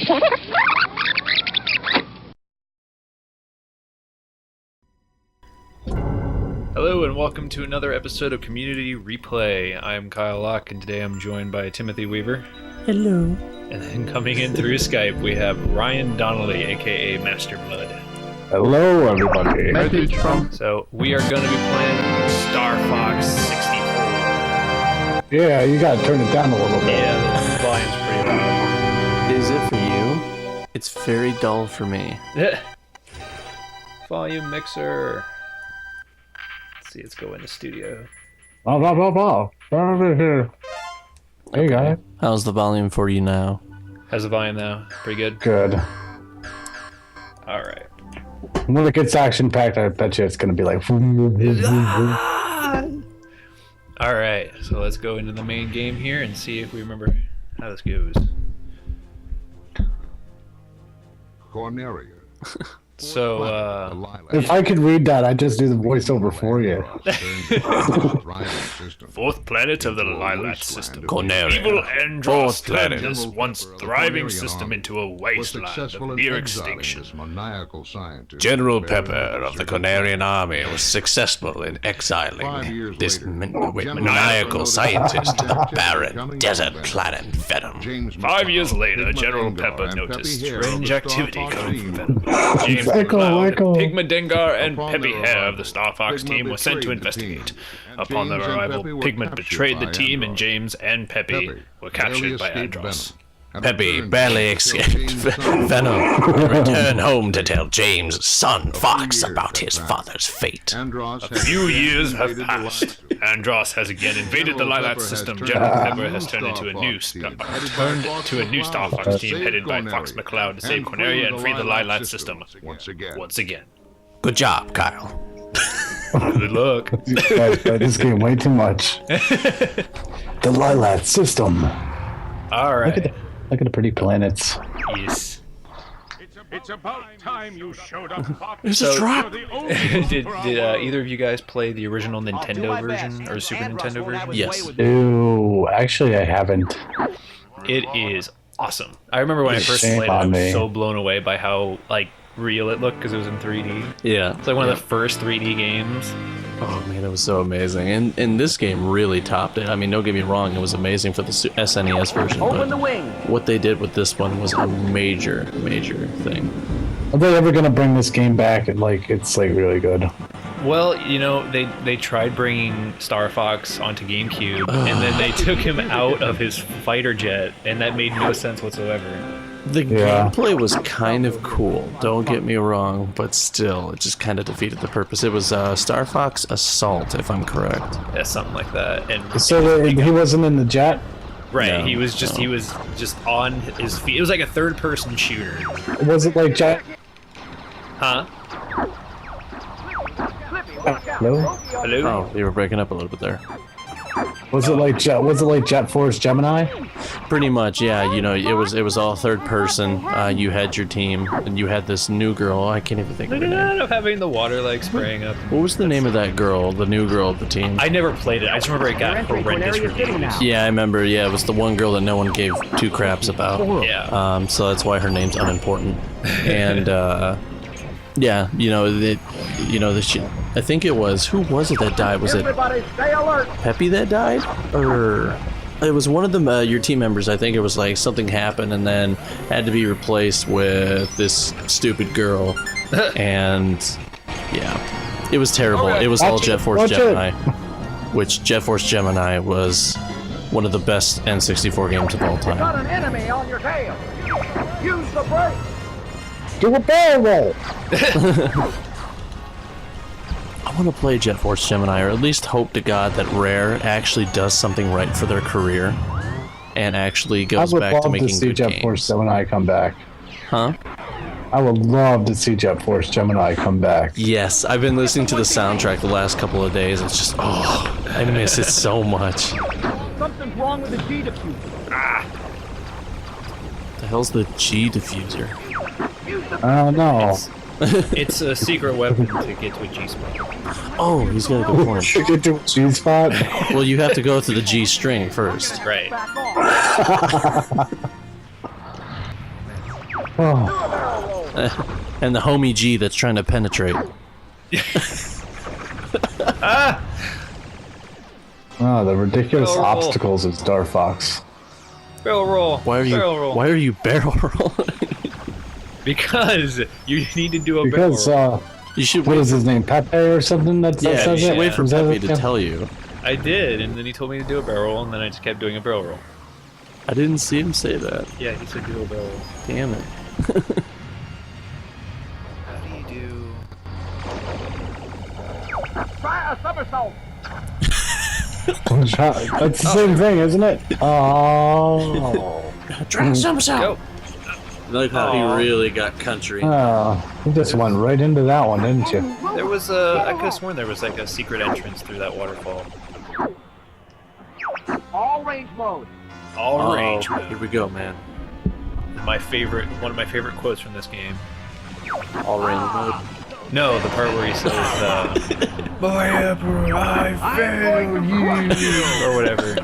Hello and welcome to another episode of Community Replay. I'm Kyle Locke and today I'm joined by Timothy Weaver. Hello. And then coming in through Skype we have Ryan Donnelly, aka Master Blood. Hello everybody. Message from... So we are going to be playing Starfox 64. Yeah, you gotta turn it down a little bit. Yeah, the volume's pretty loud. Is it for you? It's very dull for me. Volume mixer. Let's see, let's go into studio. Blah blah blah blah. Over here. There you go. How's the volume for you now? How's the volume now? Pretty good? Good. Alright. When it gets action packed, I bet you it's gonna be like. Alright, so let's go into the main game here and see if we remember how this goes. Corneria. So, If I could read that, I'd just do the voiceover for you. Fourth planet of the Lilat system. Corneria. Evil Andros Fourth planet. turned this once thriving system into a wasteland of near extinction. General Pepper of the Cornerian army was successful in exiling this maniacal scientist to the barren desert planet Venom. 5 years later, General Pepper noticed strange activity coming from Venom. James Echo. Pigma Dengar and Peppy Hare of the Starfox team were sent to investigate. Upon their arrival, Pigment betrayed the team and James and Peppy were captured by Andros. Peppy barely escaped Venom and returned home to tell James' son Fox about his father's fate. A few years have passed. Andros has again invaded the Lilat system. General Pepper has turned to a new Starfox team headed by Fox McCloud to save Corneria and free the Lilat system once again. Good job, Kyle. Good luck. You guys played this game way too much. The Lilat system. All right. Look at the pretty planets. Yes. It's about time you showed up. There's a drop. Did either of you guys play the original Nintendo version or Super Nintendo version? Yes. Ooh, actually I haven't. It is awesome. I remember when I first Shame played it, I on was me. so blown away by how real it looked because it was in 3D. Yeah. It's like one of the first 3D games. Oh man, it was so amazing, and this game really topped it. I mean, don't get me wrong, it was amazing for the SNES version, but what they did with this one was a major thing. Are they ever gonna bring this game back? And it's really good. Well, you know, they tried bringing Starfox onto GameCube, and then they took him out of his fighter jet, and that made no sense whatsoever. The gameplay was kind of cool, don't get me wrong, but still, it just kind of defeated the purpose. It was Starfox Assault, if I'm correct. Yeah, something like that. And So he wasn't in the jet? right, No, he was just on his feet. It was like a third-person shooter. Was it like jet? Huh? Hello? Hello? Oh, you were breaking up a little bit there. Was it like Jet Force Gemini? Pretty much, yeah. You know, it was all third person. You had your team, and you had this new girl. I can't even think of her name. Of having the water spraying up. What was the name of that girl? The new girl of the team? I never played it. I just remember it got horrendous reviews. Yeah, I remember. Yeah, it was the one girl that no one gave two craps about. Yeah. So that's why her name's unimportant. And yeah, I think it was, who was it that died? Was it Peppy that died? Or it was one of them, your team members. I think it was like something happened and then had to be replaced with this stupid girl. And yeah, it was terrible. It was all Jet Force Gemini, which Jet Force Gemini was one of the best N64 games of all time. Got an enemy on your tail. Use the brake. Do a barrel roll! I want to play Jet Force Gemini, or at least hope to God that Rare actually does something right for their career and actually goes back to making good games. I would love to see Jet Force Gemini come back. Huh? I would love to see Jet Force Gemini come back. Yes, I've been listening to the soundtrack the last couple of days. It's just, I miss it so much. Something's wrong with the G diffuser. The hell's the G diffuser? I don't know. It's a secret weapon to get to a G-spot. Oh, he's got a good point. To get to a G-spot? Well, you have to go to the G string first. Right. Oh, And the homie G that's trying to penetrate. oh, the ridiculous Barrel roll. obstacles of Starfox. Barrel roll. Why are you? Barrel roll. Why are you barrel rolling? Because you need to do a Because, barrel roll. You should what wait. is his name? Pepe or something? That Yeah, you says should it? wait for Is that Pepe it? to tell you. I did, and then he told me to do a barrel roll, and then I just kept doing a barrel roll. I didn't see him say that. Yeah, he said do a barrel roll. Damn it. How do you do? Try a somersault. That's the same thing, isn't it? Oh. Try a somersault. Go. I like how Aw. he really got country. You just went right into that one, didn't you? There was a. I could have sworn there was like a secret entrance through that waterfall. All range mode. All range. Here we go, man. One of my favorite quotes from this game. All range mode. No, the part where he says, "My emperor, I fail you," or whatever.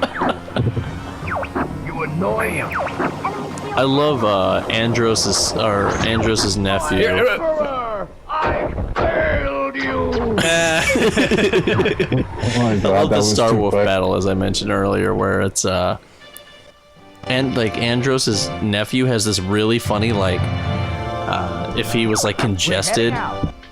You annoy him. I love Andros's nephew. Emperor, I failed you. Oh my I god, love that the was Star too Wolf quick. battle, as I mentioned earlier, where it's and like Andros's nephew has this really funny if he was like congested,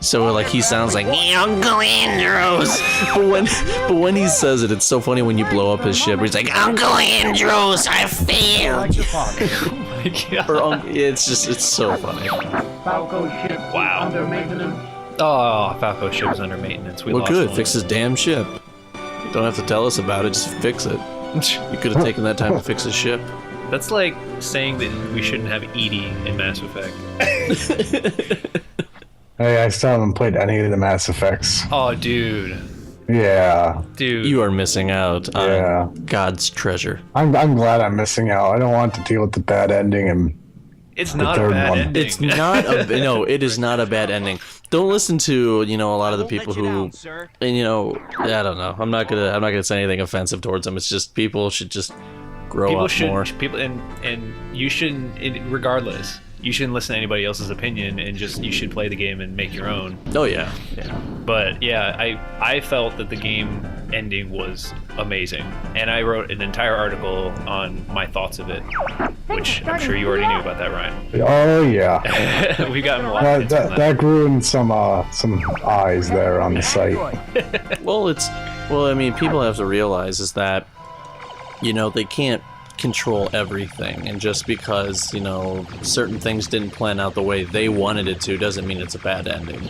so like he sounds like Uncle Andros. But when he says it, it's so funny when you blow up his ship. He's like, Uncle Andros, I failed. Oh my God. Or it's so funny. Falco ship Wow. under maintenance. Oh, Falco ship is under maintenance. We Well, lost good. one. Fix his damn ship. You don't have to tell us about it. Just fix it. You could have taken that time to fix his ship. That's like saying that we shouldn't have Edie in Mass Effect. Hey, I still haven't played any of the Mass Effects. Oh, dude. Yeah. Dude. You are missing out on Yeah. God's treasure. I'm glad I'm missing out. I don't want to deal with the bad ending and It's not a third bad one. ending. It's not a no. It is not a bad ending. Don't listen to a lot of the people who, and I don't know. I'm not gonna say anything offensive towards them. It's just people should just grow People up should more. and you shouldn't. Regardless, you shouldn't listen to anybody else's opinion, and you should play the game and make your own. Oh yeah, yeah. But yeah, I felt that the game ending was amazing, and I wrote an entire article on my thoughts of it, which I'm sure you already knew about that, Ryan. oh yeah, We got a lot of hits on that. that grew in some eyes there on the site. Well, I mean, people have to realize is that they can't control everything, and just because certain things didn't plan out the way they wanted it to doesn't mean it's a bad ending.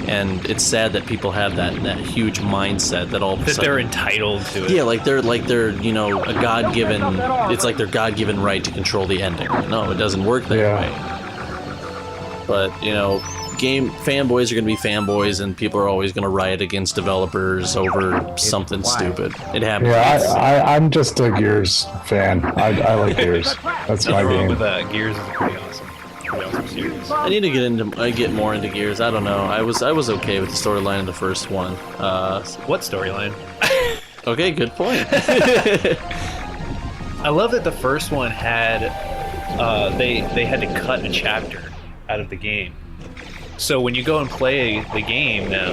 And it's sad that people have that huge mindset that all of a That sudden they're entitled to it. yeah, like they're a God-given. It's like their God-given right to control the ending. No, it doesn't work that Yeah. way. But game fanboys are gonna be fanboys, and people are always gonna riot against developers over something stupid. It happens. Yeah, I'm just a Gears fan. I like Gears. That's my Nothing wrong game. with that. Gears is pretty awesome. Pretty awesome series. I need to get more into Gears. I don't know. I was okay with the storyline in the first one. What storyline? Okay, good point. I love that the first one had they had to cut a chapter out of the game. So when you go and play the game now,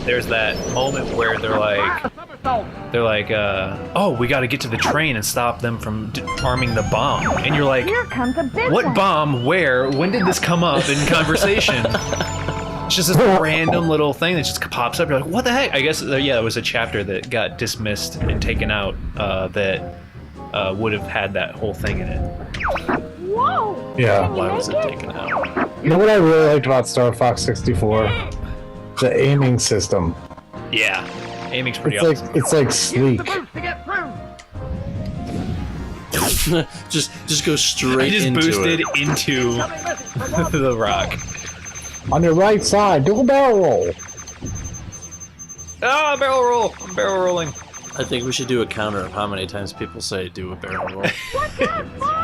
there's that moment where they're like, oh, we got to get to the train and stop them from arming the bomb. And you're like, Here comes a big what one. bomb? Where? When did this come up in conversation? It's just this random little thing that just pops up. You're like, what the heck? I guess, there was a chapter that got dismissed and taken out that would have had that whole thing in it. Whoa! Yeah. Why was it taken out? You know what I really liked about Star Fox 64? The aiming system. Yeah, aiming's pretty It's awesome. like sleek. Boost to get through. just go I straight just into boosted it. into the rock. On your right side, do a barrel roll. Ah, barrel roll! I'm barrel rolling. I think we should do a counter of how many times people say do a barrel roll.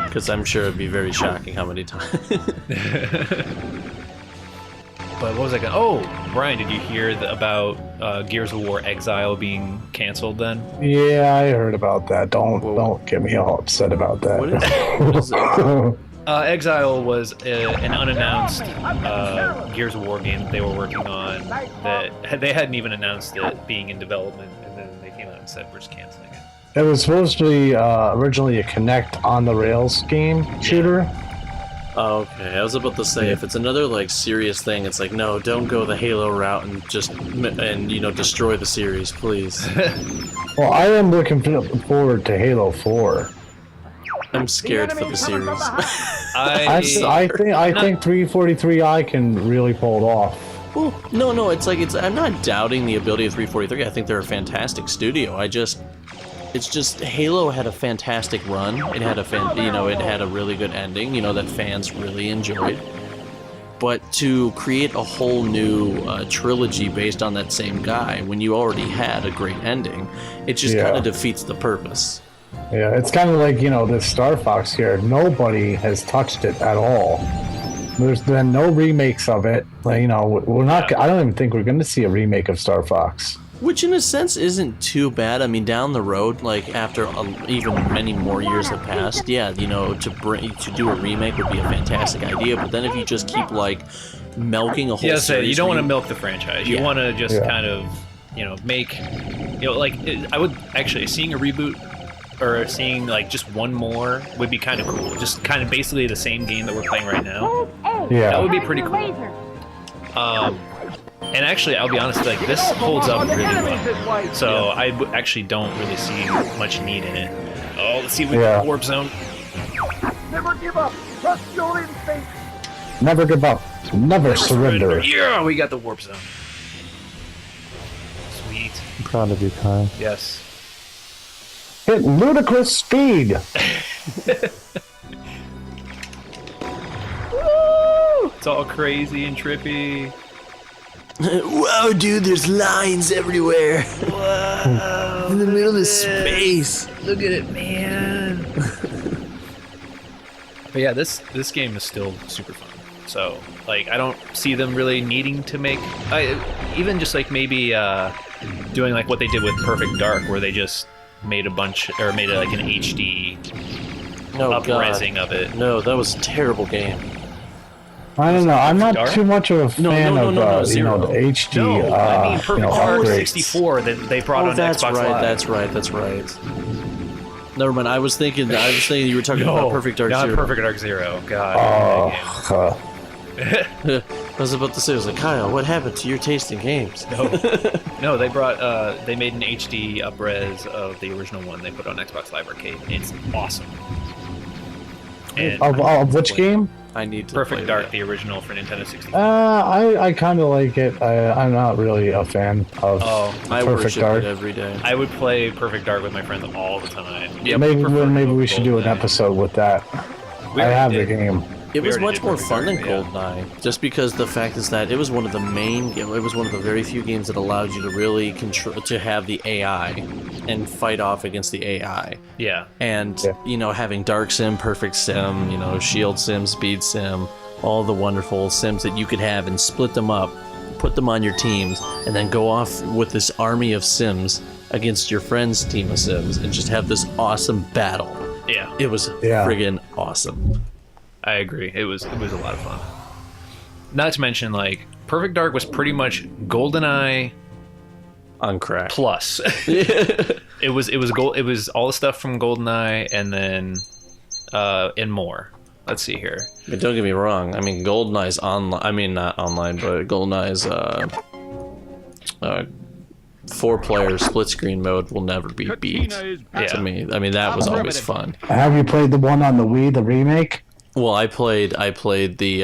Because I'm sure it'd be very shocking how many times. But what was I going? Oh, Brian, did you hear about Gears of War Exile being canceled? Then Yeah, I heard about that. Don't get me all upset about that. What is it? Exile was an unannounced Gears of War game that they were working on that they hadn't even announced it being in development, and then they came out and said we're just canceling it. It was supposed to be originally a Kinect on the rails game shooter. Oh, okay, I was about to say, if it's another, like, serious thing, it's like, no, don't go the Halo route and just, you know, destroy the series, please. Well, I am looking forward to Halo 4. I'm scared for the series. I think 343i can really pull it off. Well, no, I'm not doubting the ability of 343. I think they're a fantastic studio. It's just Halo had a fantastic run. It had it had a really good ending, you know, that fans really enjoyed. But to create a whole new trilogy based on that same guy when you already had a great ending, it just kind of defeats the purpose. Yeah, it's kind of like, you know, this Starfox here. Nobody has touched it at all. There's been no remakes of it. Like, you know, we're not. I don't even think we're going to see a remake of Starfox. Which, in a sense, isn't too bad. I mean, down the road, like after even many more years have passed, yeah, you know, to do a remake would be a fantastic idea. But then if you just keep like milking a whole series, you don't want to milk the franchise. You want to just kind of, you know, make, you know, like I would actually seeing a reboot or seeing like just one more would be kind of cool. Just kind of basically the same game that we're playing right now. Yeah, that would be pretty cool. And actually, I'll be honest, like this holds up really well. So I actually don't really see much need in it. Oh, let's see if we got the warp zone. Never give up. Trust your instinct. Never give up. Never surrender. Yeah, we got the warp zone. Sweet. I'm proud of you, Kyle. Yes. Hit ludicrous speed. Woo! It's all crazy and trippy. Wow, dude, there's lines everywhere. Whoa. In the middle of space. Look at it, man. But yeah, this game is still super fun. So, like, I don't see them really needing to make... even just, like, maybe doing, like, what they did with Perfect Dark, where they just made like, an HD up-resing of it. No, that was a terrible game. I don't know. I'm not too much of a fan of you know, the HD. No, I mean Perfect Dark upgrades. 64 that they brought on Xbox Live. That's right. Never mind. I was thinking you were talking about Perfect Dark Zero. Not Perfect Dark Zero. God. I was about to say, I was like, Kyle, what happened to your taste in games? No, they made an HD up-res of the original one they put on Xbox Live Arcade. It's awesome. And Of which game? I need to Perfect Dark, the original for Nintendo 64. I kind of like it. I'm not really a fan of I Perfect Dark. it every day. I would play Perfect Dark with my friends all the time. Yeah, maybe we should do an episode with that. I have the game. It was much more fun than GoldenEye, just because the fact is that it was one of the very few games that allowed you to really to have the AI and fight off against the AI. Yeah. And, you know, having Dark Sim, Perfect Sim, you know, Shield Sim, Speed Sim, all the wonderful sims that you could have and split them up, put them on your teams, and then go off with this army of sims against your friend's team of sims and just have this awesome battle. Yeah. It was friggin' awesome. I agree. It was a lot of fun. Not to mention, like, Perfect Dark was pretty much GoldenEye on crack plus. It was all the stuff from GoldenEye and then and more. Let's see here. But don't get me wrong. I mean, GoldenEye's online. I mean, not online, but GoldenEye's 4-player split screen mode will never be beat to me. I mean, that was always fun. Have you played the one on the Wii, the remake? Well, I played the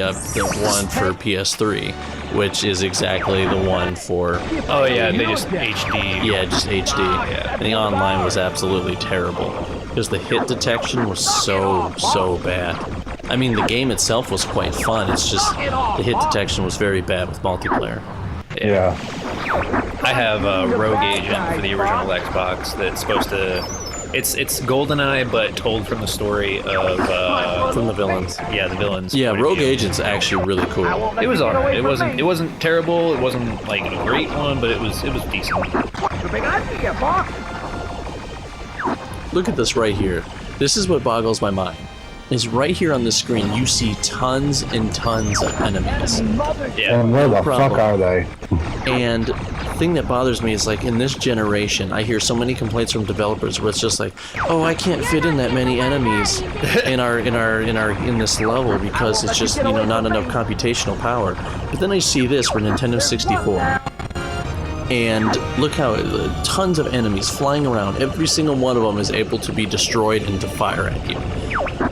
one for PS3, which is exactly the one for. Oh yeah, they just HD. Yeah, just HD. Yeah. And the online was absolutely terrible because the hit detection was so bad. I mean, the game itself was quite fun. It's just the hit detection was very bad with multiplayer. Yeah. I have a Rogue Agent for the original Xbox that's supposed to. It's GoldenEye, but told from the story of from the villains. Yeah, the villains. Yeah, Rogue Agent's actually really cool. It was alright. It wasn't terrible. It wasn't like a great one, but it was decent. Look at this right here. This is what boggles my mind. is right here on the screen. You see tons and tons of enemies. Yeah. And where No the problem. fuck are they? And the thing that bothers me is like in this generation, I hear so many complaints from developers where it's just like, oh, I can't fit in that many enemies in this level because it's just not enough computational power. But then I see this for Nintendo 64, and look how tons of enemies flying around. Every single one of them is able to be destroyed and to fire at you.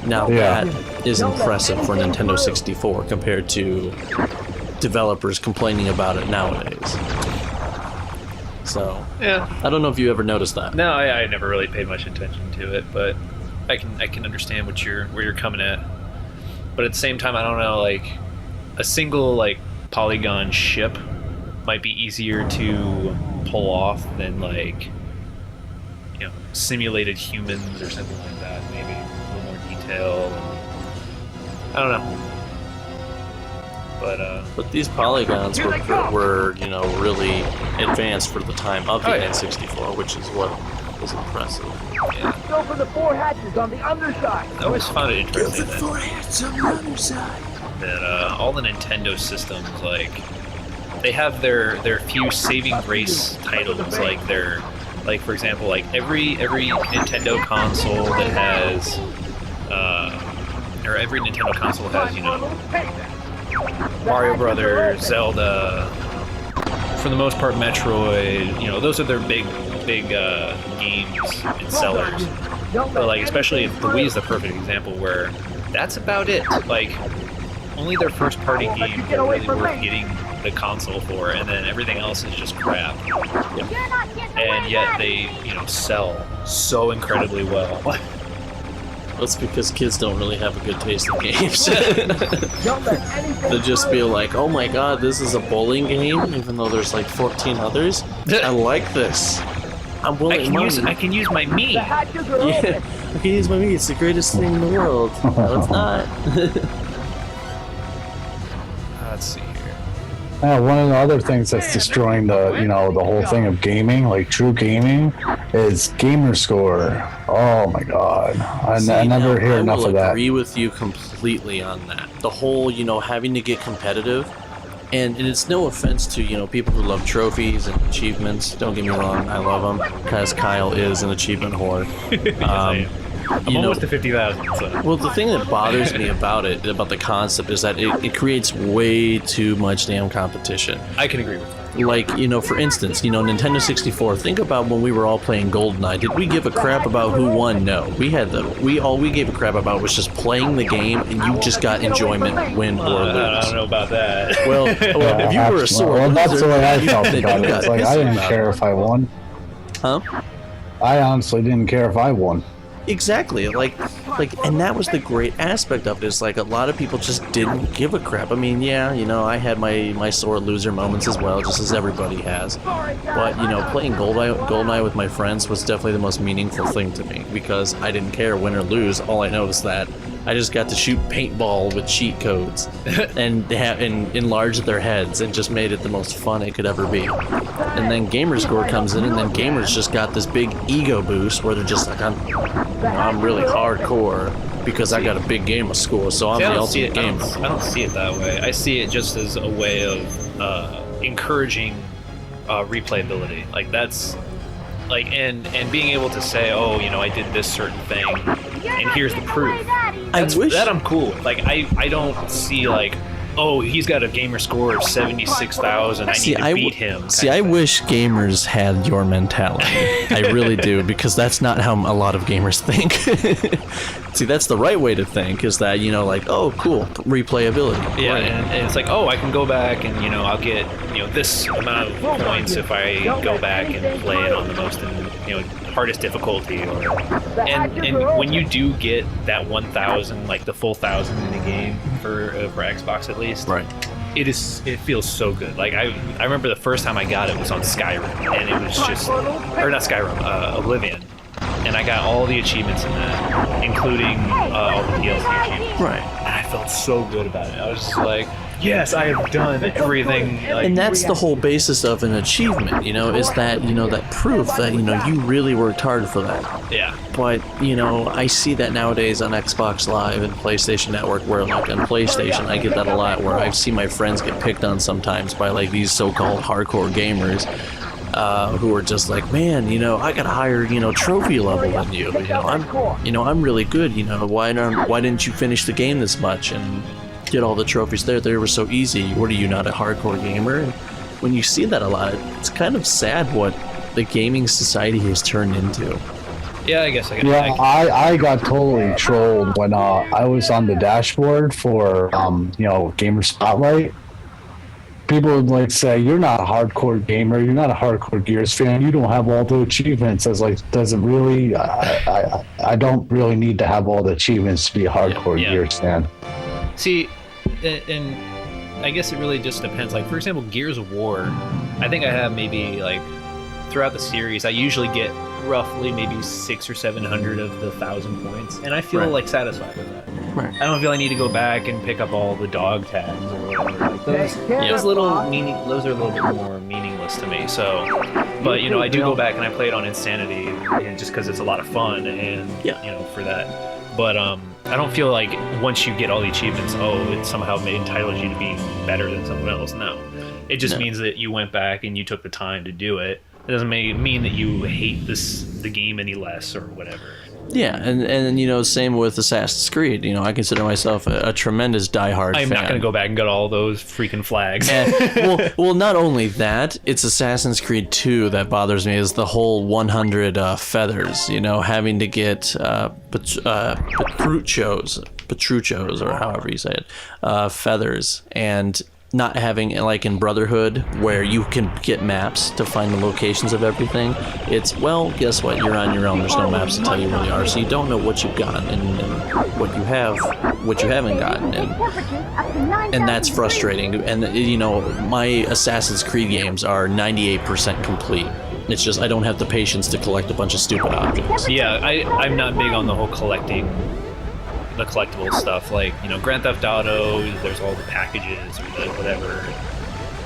Now Yeah. that is impressive for Nintendo 64 compared to developers complaining about it nowadays. So Yeah. I don't know if you ever noticed that. No, I never really paid much attention to it, but I can understand where you're coming at. But at the same time, I don't know, like a single like polygon ship might be easier to pull off than like simulated humans or something like that. Maybe a little more detail. I don't know. But these polygons were really advanced for the time of the N64, which is what was impressive. Yeah. Go for the 4 hatches on the underside. I always found it interesting that, hats on the other side. that all the Nintendo systems, like, they have their few saving grace titles, like their, like for example, like every Nintendo console that has, or every Nintendo console has, Mario Brothers, Zelda, for the most part Metroid, those are their big games and sellers. But like, especially the Wii is the perfect example where that's about it. Like, only their first party games are really worth getting the console for, and then everything else is just crap. And yet they, sell so incredibly well. That's because kids don't really have a good taste in games. They just feel like, oh my god, this is a bowling game, even though there's like 14 others. I like this. I'm willing I can use my Mii. The hatches are Yeah, open. I can use my Mii. It's the greatest thing in the world. No, it's not. Let's see here. One of the other things that's destroying the the whole thing of gaming, like true gaming, is gamer score. Oh my god, I never hear enough of I that. agree with you completely on that. The whole, having to get competitive, and it's no offense to, people who love trophies and achievements. Don't get me wrong, I love them, because Kyle is an achievement whore. I'm almost to 50,000. So. Well, the thing that bothers me about it, about the concept, is that it creates way too much damn competition. I can agree with that. Like, for instance, Nintendo 64, think about when we were all playing GoldenEye. Did we give a crap about who won? No. All we gave a crap about was just playing the game, and you just got enjoyment, win or lose. I don't know about that. Well, if you were a sore well, that's loser, the way I then felt you about it. got It's like pissed I didn't about care it. if I won. Huh? I honestly didn't care if I won. Exactly. Like, and that was the great aspect of it, is like a lot of people just didn't give a crap. I mean, yeah, I had my sore loser moments as well, just as everybody has. But, playing GoldenEye with my friends was definitely the most meaningful thing to me, because I didn't care win or lose. All I noticed that I just got to shoot paintball with cheat codes and enlarge their heads, and just made it the most fun it could ever be. And then Gamerscore comes in, and then gamers just got this big ego boost where they're just like, I'm really hardcore because I got a big game of score, so I'm See, the ultimate gamer. I don't see it that way. I see it just as a way of encouraging replayability. Like, that's like, and being able to say, oh, I did this certain thing, and here's the proof. That I'm cool with. Like, I don't see like, oh, he's got a gamer score of 76,000. I need to beat him. See, I wish gamers had your mentality. I really do, because that's not how a lot of gamers think. See, that's the right way to think, is that, like, oh, cool, replayability. Yeah, Right. and it's like, oh, I can go back and, I'll get, this amount of points if I go back and play it on the most, hardest difficulty. And when you do get that 1,000, like the full 1,000 in the game for Xbox at least, Right. it feels so good. Like, I remember the first time I got it was on Skyrim, and it was just, or not Skyrim, Oblivion. And I got all the achievements in that, including all the DLC achievements. Right. And I felt so good about it. I was just like, yes, I have done everything. Like, And that's the whole basis of an achievement, you know, is that, you know, that proof that, you know, you really worked hard for that. yeah, But, you know, I see that nowadays on Xbox Live and PlayStation Network, where, like, on PlayStation, I get that a lot, where I see my friends get picked on sometimes by, like, these so-called hardcore gamers, who are just like, man, you know, I got a higher, you know, trophy level than you. You know, I'm really good. You know, why didn't you finish the game this much and get all the trophies there? They were so easy. What are you, not a hardcore gamer? And when you see that a lot, it's kind of sad what the gaming society has turned into. yeah. I guess I can. Yeah, I got totally trolled when I was on the dashboard for you know, Gamer Spotlight. People would like say, "You're not a hardcore gamer. You're not a hardcore Gears fan. You don't have all the achievements." I was like, "Does it really? I don't really need to have all the achievements to be a hardcore Yeah. Gears fan." See, and I guess it really just depends. Like, for example, Gears of War, I think I have maybe, like, throughout the series, I usually get roughly maybe 600 or 700 of the 1,000 points, and I feel, Right. like, satisfied with that. Right. I don't feel I need to go back and pick up all the dog tags or whatever. Like, those those are a little bit more meaningless to me. So, but, you know, I do go back and I play it on Insanity, and just because it's a lot of fun, and you know, for that. But I don't feel like once you get all the achievements, it somehow entitles you to be better than someone else. No, it just means that you went back and you took the time to do it. It doesn't mean that you hate the game any less or whatever. Yeah, and you know, same with Assassin's Creed. You know, I consider myself a tremendous diehard fan. I'm not going to go back and get all those freaking flags. well, not only that, it's Assassin's Creed 2 that bothers me, is the whole 100 feathers. You know, having to get Petruchos, or however you say it, feathers, and not having, like in Brotherhood, where you can get maps to find the locations of everything. It's, well, guess what? You're on your own. There's no maps to tell you where they are, so you don't know what you've gotten and what you haven't gotten, and that's frustrating. And you know, my Assassin's Creed games are 98% complete. It's just I don't have the patience to collect a bunch of stupid objects. Yeah, I'm not big on the whole collecting the collectible stuff. Like, you know, Grand Theft Auto, there's all the packages or the whatever.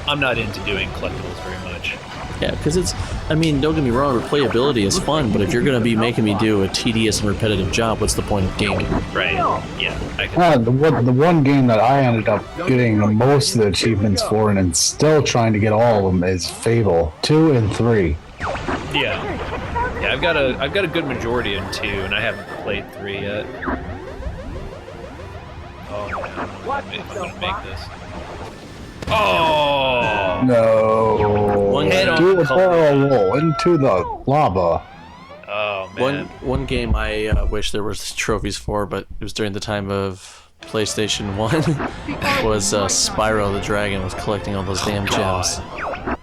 I'm not into doing collectibles very much. Yeah, because it's, I mean, don't get me wrong, replayability is fun, but if you're going to be making me do a tedious and repetitive job, what's the point of gaming? Right. Yeah. I can. The one game that I ended up getting the most of the achievements for, and still trying to get all of them, is Fable 2 and 3. Yeah. Yeah, I've got a good majority in 2, and I haven't played 3 yet. Oh man, I'm gonna make this. Oh No. One head on Do the a barrel roll into the lava. Oh man. One game I wish there was trophies for, but it was during the time of PlayStation 1, was Spyro the Dragon, was collecting all those damn gems.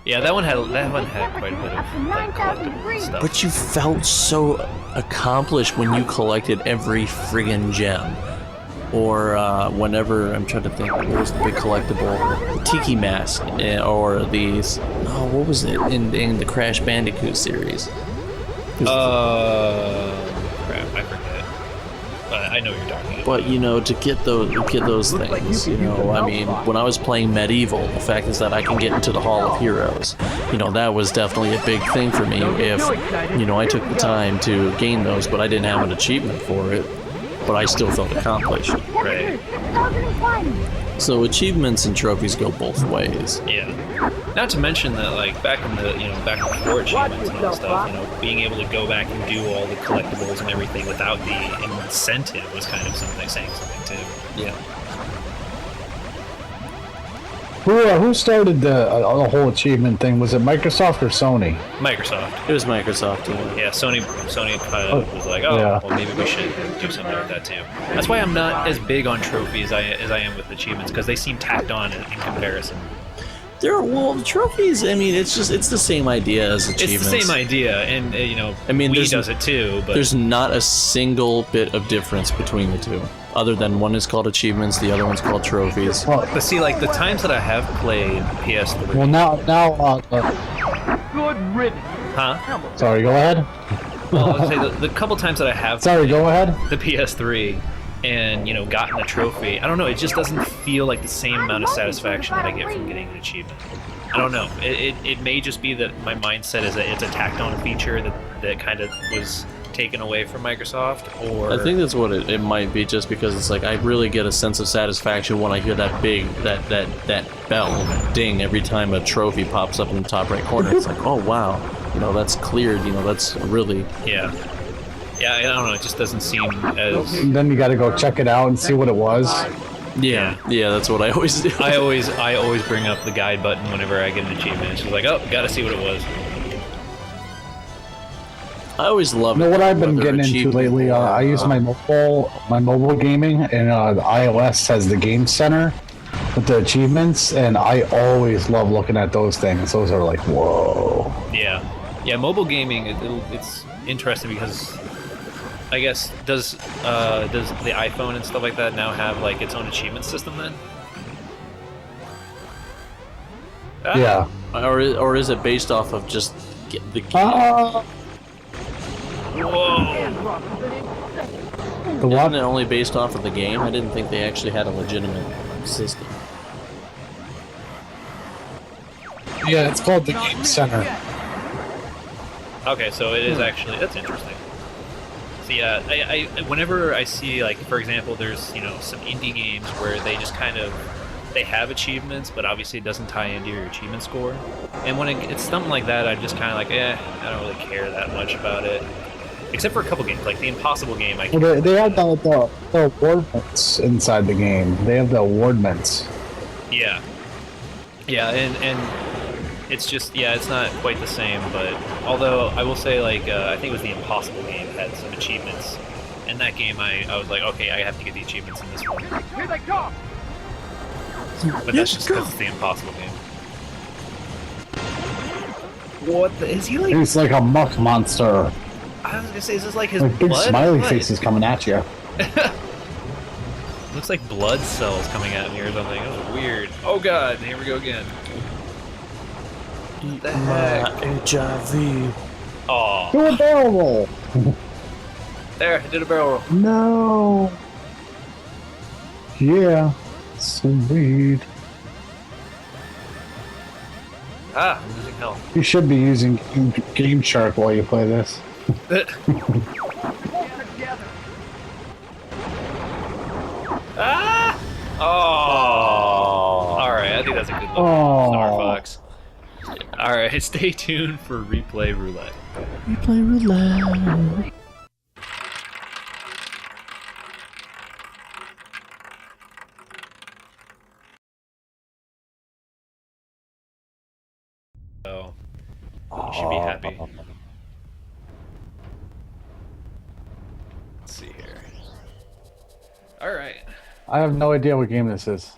Yeah, that one had quite a bit of like collectible stuff. But you felt so accomplished when you collected every friggin' gem. Or whenever, I'm trying to think, what was the big collectible? The Tiki Mask, or these, what was it, in the Crash Bandicoot series? Crap, I forget. But I know what you're talking about. But, you know, to get those things, you know, I mean, when I was playing Medieval, the fact is that I can get into the Hall of Heroes. You know, that was definitely a big thing for me if, you know, I took the time to gain those, but I didn't have an achievement for it. But I still felt accomplished. Right. So achievements and trophies go both ways. Yeah. Not to mention that, like, back before achievements and all that stuff, you know, being able to go back and do all the collectibles and everything without the incentive was kind of saying something too. Yeah. Who started the whole achievement thing? Was it Microsoft or Sony? Microsoft. It was Microsoft. Yeah. Yeah, Sony kind of was like, yeah. Well, maybe we should do something like that too. That's why I'm not as big on trophies as I am with achievements, because they seem tacked on in comparison. The trophies, I mean, it's the same idea as achievements. It's the same idea, and you know, I mean, Wii does it too. But there's not a single bit of difference between the two, other than one is called achievements, the other one's called trophies. But see, like the times that I have played PS3. Well, now, Good riddance. Huh? sorry, go ahead. Well, I'll say the couple times that I have Sorry, go ahead. the PS3, and gotten a trophy. I don't know. It just doesn't feel like the same amount of satisfaction that I get from getting an achievement. I don't know. It may just be that my mindset is that it's a tacked on feature that kind of was taken away from Microsoft, or I think that's what it might be, just because it's like I really get a sense of satisfaction when I hear that bell ding every time a trophy pops up in the top right corner. It's like, oh wow, that's cleared. That's really yeah. I don't know. It just doesn't seem as. And then you got to go check it out and see what it was. yeah. That's what I always do. I always bring up the guide button whenever I get an achievement. It's just like, oh, gotta see what it was. I always love You know what I've been getting into lately? I use my mobile gaming, and the iOS has the Game Center with the achievements, and I always love looking at those things. Those are like, whoa. Yeah. Mobile gaming, it's interesting because I guess does the iPhone and stuff like that now have like its own achievement system then? Yeah. Or is it based off of just the game? Whoa! The what? Isn't it only based off of the game? I didn't think they actually had a legitimate system. Yeah, it's called the Game Center. Okay, so it is actually, that's interesting. So yeah, I whenever I see, like, for example, there's some indie games where they just kind of they have achievements, but obviously it doesn't tie into your achievement score. And when it's something like that, I'm just kind of like, I don't really care that much about it. Except for a couple games, like the Impossible game. Well, they have the awardments inside the game. They have the awardments. Yeah, and it's just, it's not quite the same. But although I will say, like, I think it was the Impossible game had some achievements. In that game, I was like, okay, I have to get the achievements in this one. Here they come! But that's just because it's the Impossible game. What the, is he like? He's like a muck monster. I was gonna say, is this like his Like big blood? smiley What? faces coming at you. Looks like blood cells coming at me or something. That was weird. Oh god, here we go again. What the heck? HIV. Aw. Do a barrel roll. There, I did a barrel roll. No. Yeah. Sweet. Ah, I'm losing health. You should be using Game Shark while you play this. Ah! Oh! Alright, I think that's a good look. Oh. Starfox. Alright, stay tuned for Replay Roulette. Replay roulette. So, you should be happy. Let's see here. Alright. I have no idea what game this is.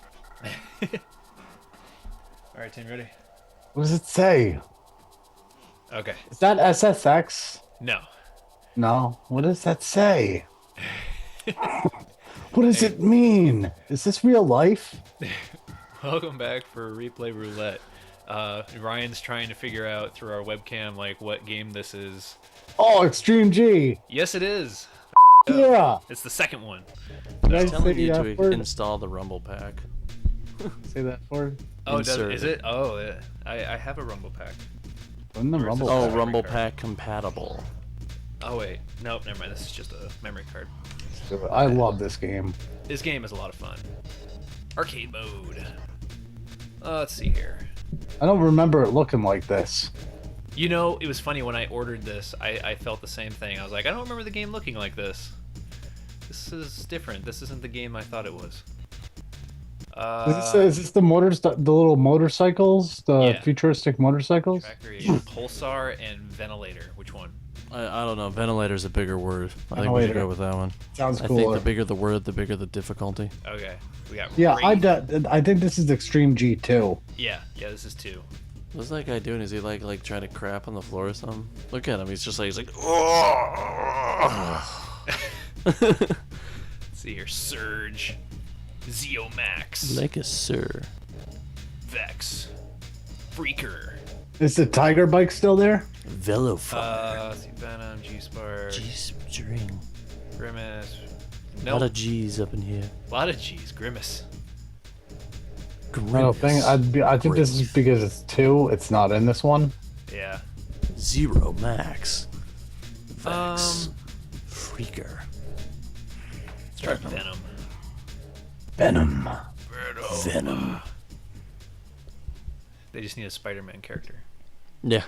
Alright, Tim, ready? What does it say? Okay. Is that SSX? No. No. What does that say? What does it mean? Is this real life? Welcome back for Replay Roulette. Ryan's trying to figure out through our webcam, like, what game this is. Oh, Extreme G. Yes, it is. Yeah. It's the second one. Did I I'm telling say you that to word? install the Rumble pack. Say that word. Oh, Insert is it? Oh, yeah. I have a Rumble pack. In the Or is Rumble. this Oh, memory Rumble card? pack compatible. Oh, wait. Nope, never mind. This is just a memory card. I love this game. This game is a lot of fun. Arcade mode. Let's see here. I don't remember it looking like this. You know, it was funny when I ordered this, I felt the same thing. I was like, I don't remember the game looking like this. This is different. This isn't the game I thought it was. Is this the the little motorcycles, the Yeah. futuristic motorcycles? Track variation, Pulsar and Ventilator. Which one? I don't know. Ventilator's a bigger word. I think we Ventilator. should go with that one. Sounds I cooler. think the bigger the word, the bigger the difficulty. Okay, we got. Yeah, Raid. I think this is Extreme G too. Yeah, this is 2. What's that guy doing? Is he like trying to crap on the floor or something? Look at him. He's like. Let's see here, Surge, Zeomax, Like a sir. Vex, Freaker, Is the Tiger bike still there? Velofire. let's see, Venom, G-Spark, G-string. Grimace, A lot of G's up in here. A lot of G's. Grimace. I think this is because it's 2. It's not in this one. Yeah. Zero Max. Vex. Freaker. Let's try Venom. Venom. Venom. They just need a Spider-Man character. Yeah.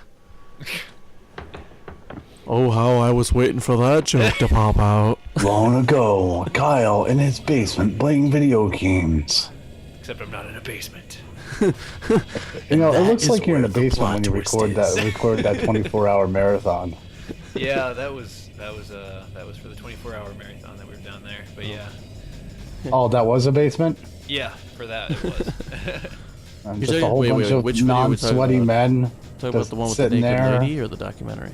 Oh, how I was waiting for that joke to pop out. Long ago, Kyle in his basement playing video games. Except I'm not in a basement. You know, it looks is like you're in a where the basement plot when you twist record is. that 24-hour marathon. Yeah, that was for the 24-hour marathon that we were down there. But yeah. Oh, that was a basement? Yeah, for that it was. And You're just a talking- whole wait, bunch wait, of which video are we talking non-sweaty about? men Talking about just the one with the sitting naked there. lady or the documentary?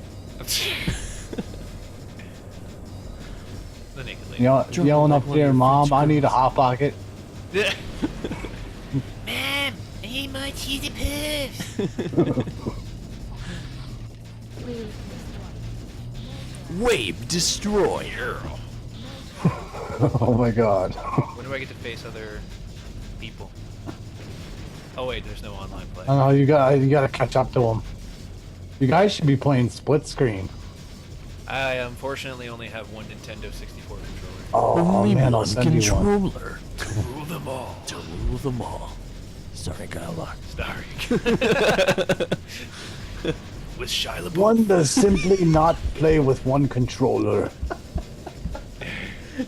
The naked lady. Yelling up to your mom, I need a Hot Pocket. Yeah. Mom, I need my cheesy puffs. Wave Destroyer. Oh my god. When do I get to face other people? Oh wait, there's no online play. I don't know, you gotta catch up to them. You guys should be playing split screen. I unfortunately only have one Nintendo 64 controller. Oh Only man, I'll one send you one. controller To rule them all. to rule them all. Starring Kyle Locke. Starring. With Shia LaBeouf. One does simply not play with one controller.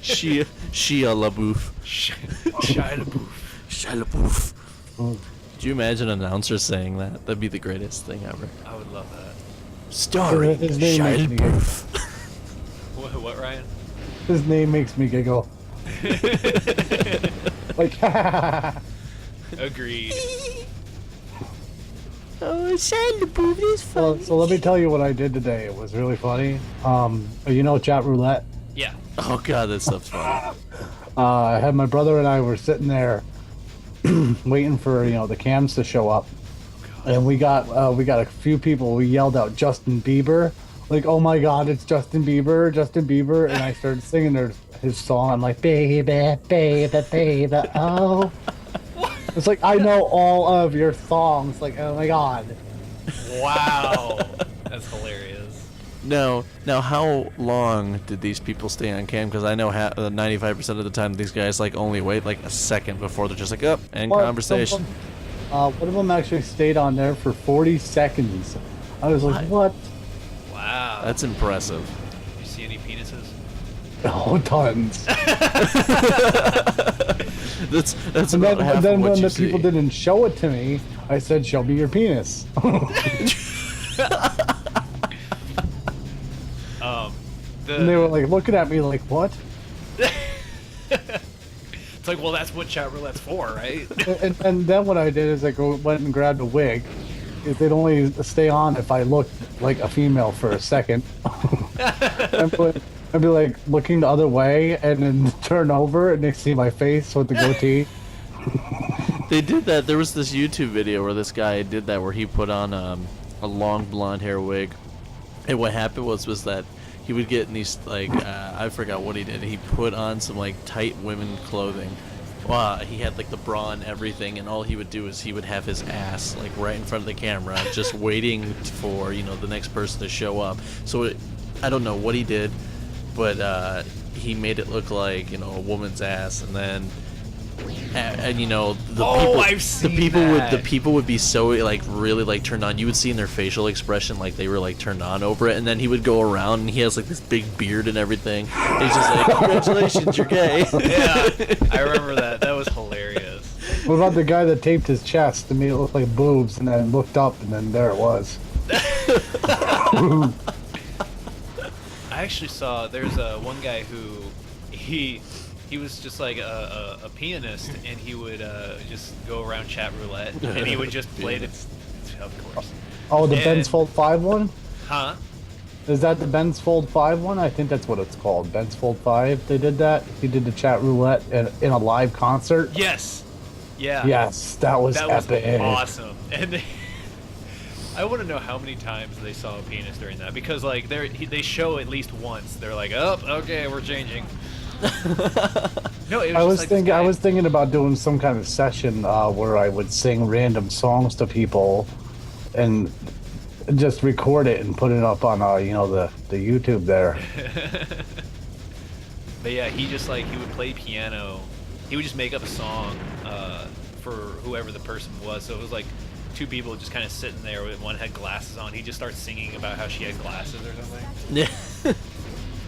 Shia LaBeouf. Shia LaBeouf. Shia LaBeouf. Could you imagine an announcer saying that? That'd be the greatest thing ever. I would love that. Starring His name Shia makes me giggle. LaBeouf. What, Ryan? His name makes me giggle. Like, Agreed. Oh, Shia LaBeouf is so let me tell you what I did today. It was really funny. You know chat roulette? Yeah. Oh god, that stuff's funny. I had my brother and I were sitting there waiting for the cams to show up, and we got a few people. We yelled out Justin Bieber, like, oh my god, it's Justin Bieber, and I started singing his song. I'm like, baby, baby, baby, oh. It's like, I know all of your songs. Like, oh my god. Wow. That's hilarious. Now, how long did these people stay on cam? Because I know 95% of the time these guys only wait a second before they're just up and conversation. One of them actually stayed on there for 40 seconds. I was like, what? Wow. That's impressive. You see any penises? Oh, tons. That's And about half then of what when you the see. people didn't show it to me, I said, show me your penis. And they were looking at me like, what? It's like, well, that's what chat roulette's for, right? And then what I did is I went and grabbed a wig. They'd only stay on if I looked like a female for a second. I'd be looking the other way and then turn over and they see my face with the goatee. They did that. There was this YouTube video where this guy did that, where he put on a long blonde hair wig, and what happened was that he would get in these I forgot what he did. He put on some tight women clothing. He had the bra and everything, and all he would do is he would have his ass right in front of the camera, just waiting for the next person to show up. So I don't know what he did, but he made it look like a woman's ass, and then. And I've seen that. The people would be so really turned on. You would see in their facial expression they were turned on over it. And then he would go around and he has this big beard and everything. He's just congratulations, you're gay. Yeah, I remember that. That was hilarious. What about the guy that taped his chest to make it look like boobs and then looked up and then there it was? I actually saw there's one guy who he was just a pianist, and he would just go around chat roulette, and he would just play it. Of course. Oh, the And- Ben's Fold 5 one? Huh? Is that the Ben's Fold 5 one? I think that's what it's called. Ben's Fold 5. They did that. He did the chat roulette in a live concert. Yes. Yeah. Yes, that was epic. Awesome. And I want to know how many times they saw a penis during that, because they show at least once. They're like, oh, okay, we're changing. No, it was I just was like this thinking. I guy- was thinking about doing some kind of session where I would sing random songs to people, and just record it and put it up on the YouTube there. But yeah, he just like he would play piano. He would just make up a song for whoever the person was. So it was like two people just kind of sitting there with one had glasses on. He just starts singing about how she had glasses or something. Yeah.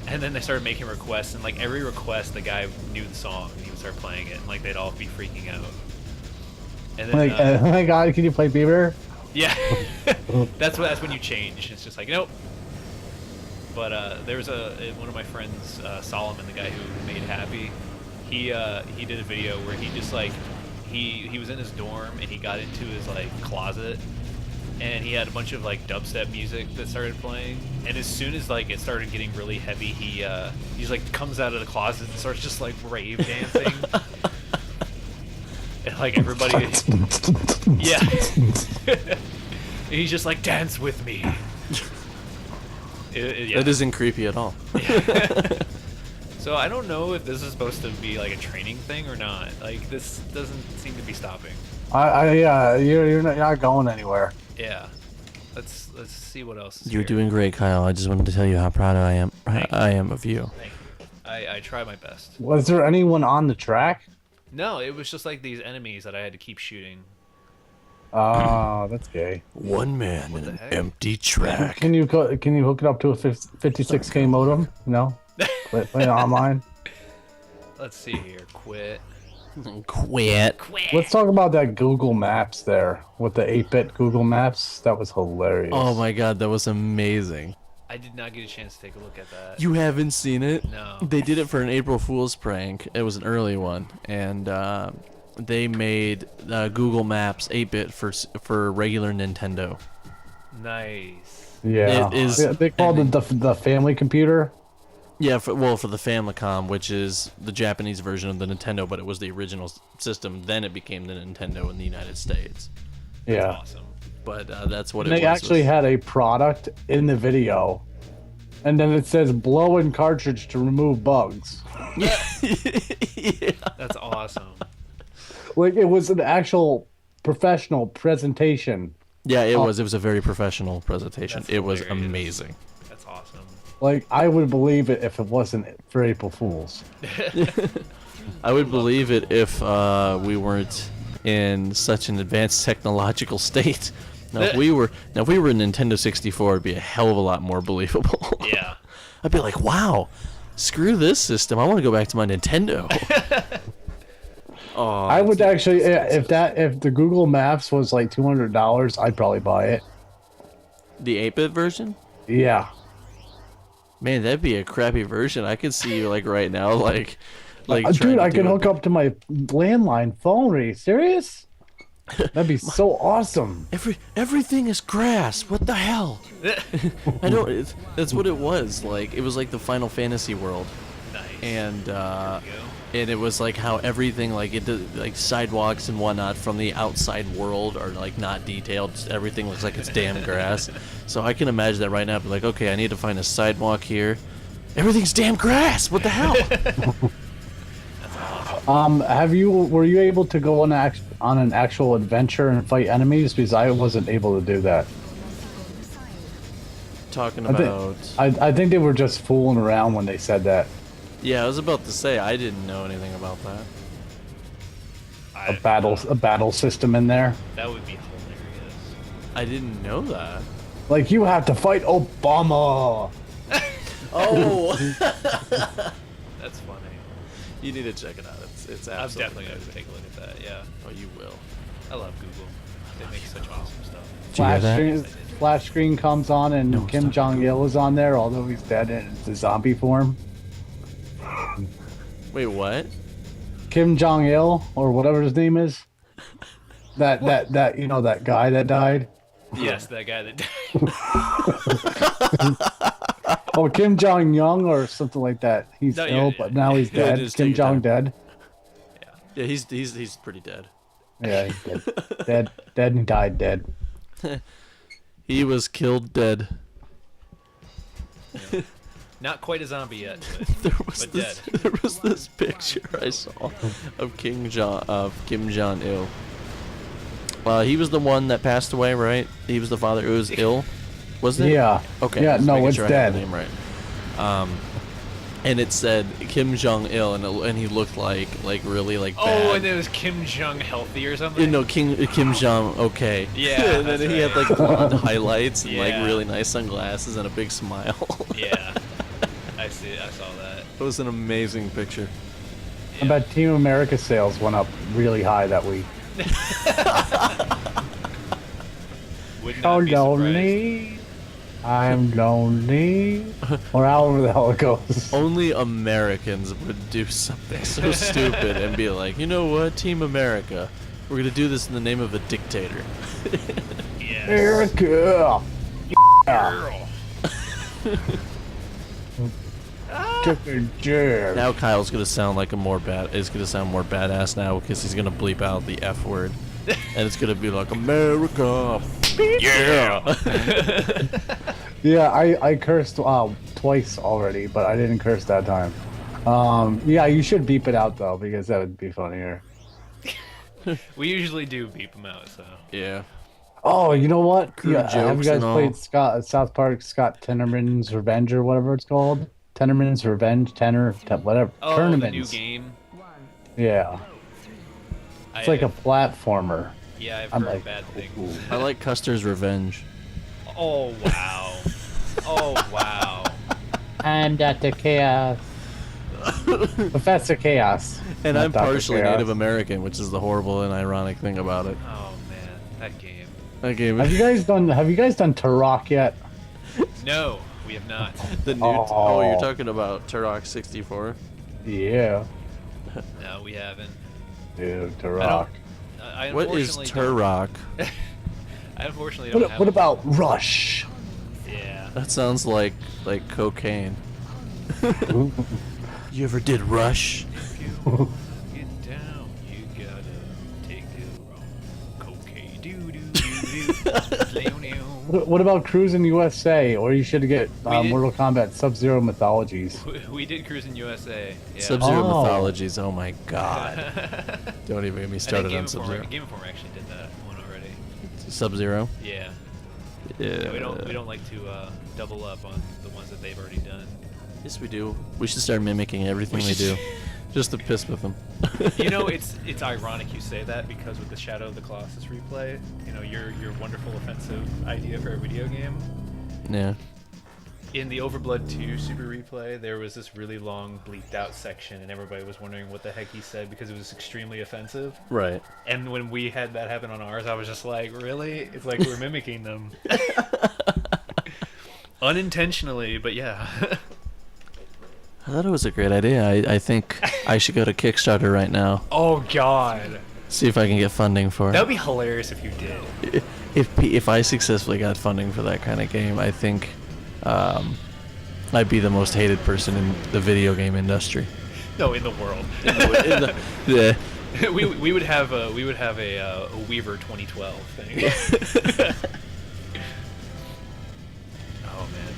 And then they started making requests, and like every request, the guy knew the song, and he would start playing it, and like they'd all be freaking out. And then, Like, oh my God, can you play Bieber? yeah, that's when you change. It's just like nope. But there was one of my friends, Solomon, the guy who made Happy. He did a video where he just like he was in his dorm and he got into his like closet. And he had a bunch of like dubstep music that started playing, and as soon as like it started getting really heavy, he just like comes out of the closet and starts just like rave dancing, and like everybody, yeah, and he's just like dance with me. Yeah. That isn't creepy at all. So I don't know if this is supposed to be like a training thing or not. Like this doesn't seem to be stopping. You're not going anywhere. Yeah. Let's see what else is You're here. doing great, Kyle. I just wanted to tell you how proud I am. Thank I am of you. Thank you. I try my best. Was there anyone on the track? No, it was just like these enemies that I had to keep shooting. Oh, that's gay. One man in the an heck? empty track. Can you hook it up to a 56K modem? No. Play it online. Let's see here. Quit. Quit. Let's talk about that Google Maps there with the 8-bit Google Maps. That was hilarious. Oh my God, that was amazing. I did not get a chance to take a look at that. You haven't seen it? No. They did it for an April Fool's prank. It was an early one, and they made Google Maps 8-bit for regular Nintendo. Nice. Yeah. It is- They called it the family computer. Yeah, for the Famicom, which is the Japanese version of the Nintendo, but it was the original system. Then it became the Nintendo in the United States. Yeah. Awesome. But that's what And it they was. actually had a product in the video, and then it says blow in cartridge to remove bugs. Yeah. That's awesome. Like it was an actual professional presentation. Yeah, it was. It was a very professional presentation. That's It was hilarious. amazing. That's awesome. Like I would believe it if it wasn't for April Fools. I would believe it if we weren't in such an advanced technological state. Now, if we were a Nintendo 64, it'd be a hell of a lot more believable. Yeah. I'd be like, wow, screw this system. I want to go back to my Nintendo. Oh, I would actually, if the Google Maps was like $200, I'd probably buy it. the 8-bit version. Yeah. Man, that'd be a crappy version. I could see you like right now, like Dude, trying to I do can it. hook up to my landline phone. Are you serious? That'd be so awesome. Everything is grass. What the hell? I don't. That's what it was. Like it was like the Final Fantasy world, Nice. and There you go. and it was like how everything like it did, like sidewalks and whatnot from the outside world are like not detailed. Just everything looks like it's damn grass. So I can imagine that right now. Be like, okay, I need to find a sidewalk here. Everything's damn grass. What the hell? Were you able to go on an actual adventure and fight enemies? Because I wasn't able to do that. Talking I about. think, I think they were just fooling around when they said that. Yeah, I was about to say I didn't know anything about that. A battle system in there. That would be hilarious. I didn't know that. Like you have to fight Obama. Oh, That's funny. you need to check it out. It's I'm absolutely definitely going to amazing. take a look at that. Yeah. Oh, you will. I love Google. They make such awesome stuff. Do you hear that? Flash screen comes on and No, Kim stop. Jong Il is on there, although he's dead and it's a zombie form. Wait, what? Kim Jong Il or whatever his name is. That guy that died. Yes, that guy that died. Oh, Kim Jong Young or something like that. He's No, ill, yeah, but yeah, now yeah. he's Yeah, dead. just Kim take your Jong time. dead. Yeah, he's pretty dead. Yeah, he's dead. dead and died dead. He was killed dead. Not quite a zombie yet, There was but this, dead. there was this picture I saw of Kim Jong Il. He was the one that passed away, right? He was the father who was ill, wasn't it? Yeah. Okay. Yeah, just no, making it's sure I have the dead. name right. And it said Kim Jong Il, and he looked like really like bad. Oh, and it was Kim Jong healthy or something. No, Kim Jong. Okay. Yeah, and then that's he had right. like blonde highlights and like Yeah. really nice sunglasses and a big smile. Yeah, I see. I saw that. It was an amazing picture. I bet Team America sales went up really high that week. Would So not be surprised. lonely. I'm lonely. Or however the hell it goes. Only Americans would do something so stupid and be like, you know what, Team America, we're gonna do this in the name of a dictator. Yes. America. Girl. Chicken jam. Now Kyle's gonna sound like is gonna sound more badass now because he's gonna bleep out the F word, and it's gonna be like America. Yeah. Yeah, I cursed twice already, but I didn't curse that time. Yeah, you should beep it out though because that would be funnier. We usually do beep them out, so. Yeah. Oh, you know what? Crude Yeah, have you jokes guys and all. played South Park Scott Tenorman's Revenge or whatever it's called? Tenorman's Revenge, whatever. Oh, Tournaments. the new game. Yeah, it's like a platformer. Yeah, I've I'm heard like, bad things. I like Custer's Revenge. Oh wow. Oh wow. I'm Dr. Chaos. Professor Chaos. And Not I'm Dr. partially Chaos. Native American, which is the horrible and ironic thing about it. Oh man, that game. That game. Have you guys done Turok yet? No, we have not. The new. Oh. You're talking about Turok 64. Yeah. No, we haven't. Dude, I Turok. I What is unfortunately Turok? I unfortunately don't have. What about Rush? Yeah. That sounds like cocaine. You ever did Rush? Get down, you gotta take it wrong. Cocaine, doo doo doo doo. What about Cruising USA? Or you should get We did- Mortal Kombat Sub-Zero Mythologies. We did Cruise in USA. Yeah. Sub-Zero Oh. Mythologies. Oh my god. Don't even get me started on Sub-Zero. Gameinformer actually did that one already. Sub-Zero? Yeah. Yeah. We don't like to double up on the ones that they've already done. Yes, we do. We should start mimicking everything they do, just to piss with them. You know, it's ironic you say that because with the Shadow of the Colossus replay, you know, your wonderful offensive idea for a video game. Yeah. In the Overblood 2 Super Replay, there was this really long bleeped out section, and everybody was wondering what the heck he said because it was extremely offensive. Right. And when we had that happen on ours, I was just like, really? It's like we're mimicking them. Unintentionally, but yeah. I thought it was a great idea. I think I should go to Kickstarter right now. Oh, God. See if I can get funding for That it. would be hilarious if you did. If I successfully got funding for that kind of game, I think I'd be the most hated person in the video game industry. No, in the world. Yeah. we would have a Weaver 2012 thing. Oh man,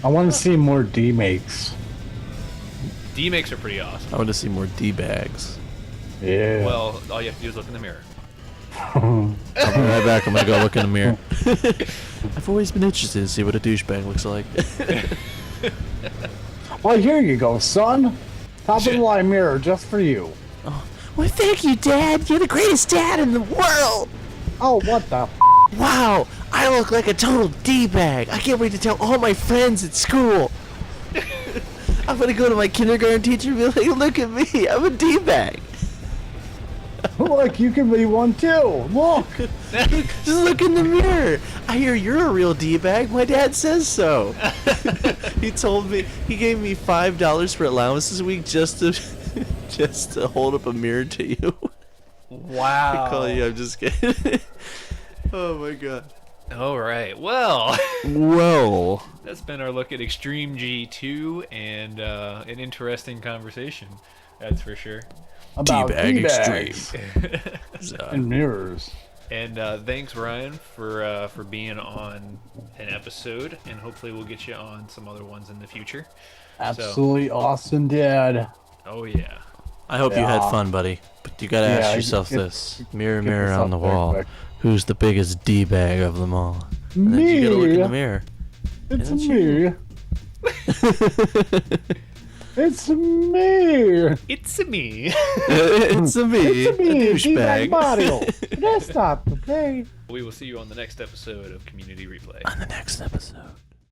I want to see more D-makes. D-makes are pretty awesome. I want to see more D-bags. Yeah. Well, all you have to do is look in the mirror. I'll be right back. I'm gonna go look in the mirror. I've always been interested to see what a douchebag looks like. Well, here you go, son. Top of the line mirror just for you. Well, thank you, Dad. You're the greatest dad in the world. Oh, what the? Wow, I look like a total D-bag. I can't wait to tell all my friends at school. I'm gonna go to my kindergarten teacher and be like, look at me, I'm a D-bag. Look, you can be one too. Look. Just look in the mirror. I hear you're a real D-bag. My dad says so. He told me, he gave me $5 for allowance this week just to hold up a mirror to you. Wow. I call you, I'm just kidding. Oh my god. All right. Well, Whoa. that's been our look at Extreme G2 and an interesting conversation. That's for sure. About D-bag D-bags extreme. and mirrors. And thanks, Ryan, for being on an episode, and hopefully we'll get you on some other ones in the future. Absolutely awesome, Dad. Oh yeah. I hope you had Yeah. fun, buddy. But you gotta Yeah, ask yourself get- this: mirror, get mirror this on the up there wall, quick. who's the biggest d-bag of them all? And then you gotta look in the mirror. It's And it's me. It's me. It's me. It's a me, It's me, a D-Bag douchebag. Mario. Let's stop the play. We will see you on the next episode of Community Replay. On the next episode.